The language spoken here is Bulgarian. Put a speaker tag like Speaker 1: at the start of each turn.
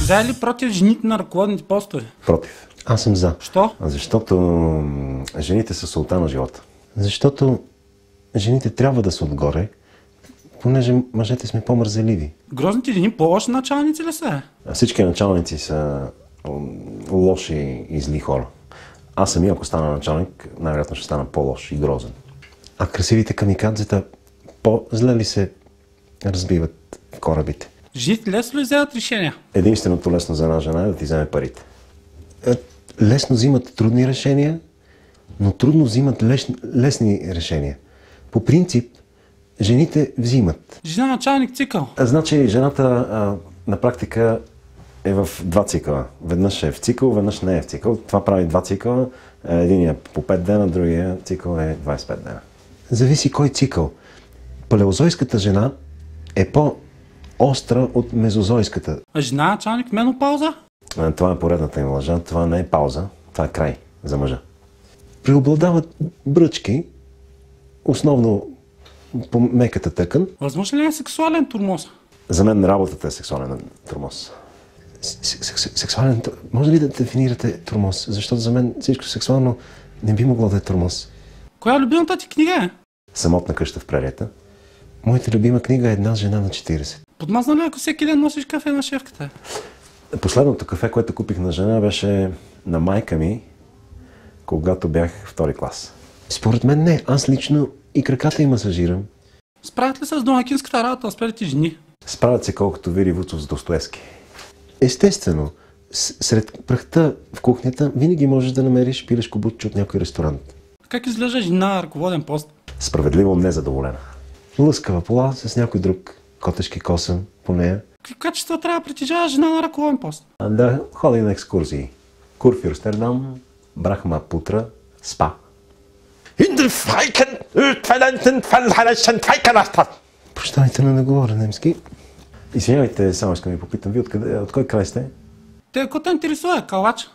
Speaker 1: За или против жените на ръководните постове?
Speaker 2: Против.
Speaker 3: Аз съм за.
Speaker 1: Що?
Speaker 2: Защото жените са султан на живота.
Speaker 3: Защото жените трябва да са отгоре, понеже мъжете сме по-мързеливи.
Speaker 1: Грозните жени по-лоши началници ли са?
Speaker 2: Всички началници са лоши и зли хора. Аз сами, ако стана началник, най-вероятно ще стана по-лош и грозен.
Speaker 3: А красивите камикадзета по-зле ли се разбиват в корабите?
Speaker 1: Жените лесно ли вземат решения?
Speaker 2: Единственото лесно за една жена е да ти вземе парите.
Speaker 3: Лесно взимат трудни решения, но трудно взимат лесни решения. По принцип, жените взимат.
Speaker 1: Жена началник цикъл.
Speaker 2: Значи жената на практика е в два цикъла. Веднъж е в цикъл, веднъж не е в цикъл. Това прави два цикъла. Единият по 5 дена, другия цикъл е 25 дена.
Speaker 3: Зависи кой цикъл. Палеозойската жена е по-остра от мезозойската.
Speaker 1: А жена началник в менопауза?
Speaker 2: Това е поредната им лъжа. Това не е пауза. Това е край за мъжа.
Speaker 3: Преобладават бръчки, основно по меката тъкан.
Speaker 1: Възможно ли е сексуален тормоз?
Speaker 2: За мен работата е сексуален тормоз.
Speaker 3: Сексуален... Може ли да дефинирате тормоз? Защото за мен всичко сексуално не би могло да е тормоз.
Speaker 1: Коя е любимата ти книга е?
Speaker 2: Самотна къща в прерията.
Speaker 3: Моята любима книга е Една жена на 40.
Speaker 1: Подмазна ли ако всеки ден носиш кафе на шефката?
Speaker 2: Последното кафе, което купих на жена, беше на майка ми, когато бях втори клас.
Speaker 3: Според мен не. Аз лично и краката им масажирам.
Speaker 1: Справят ли се с домакинската работа успелите жени?
Speaker 2: Справят се колкото Вили Вуцов с Достоевски.
Speaker 3: Естествено, сред прахта в кухнята винаги можеш да намериш пилешко бутче от някой ресторант.
Speaker 1: Как изглежда жена на ръководен пост?
Speaker 2: Справедливо незадоволена.
Speaker 3: Лъскава пола с някой друг котешки косъм по нея.
Speaker 1: Какви качества трябва да притежава жена на ръководен пост?
Speaker 2: Да ходи на екскурзии. Курфюрстердам, Брахма Путра, Спа.
Speaker 3: Прощавайте, но не говоря немски.
Speaker 2: Извинявайте, само искам да ви попитам, вие от кой край сте?
Speaker 1: Те, ако те интересува, калач.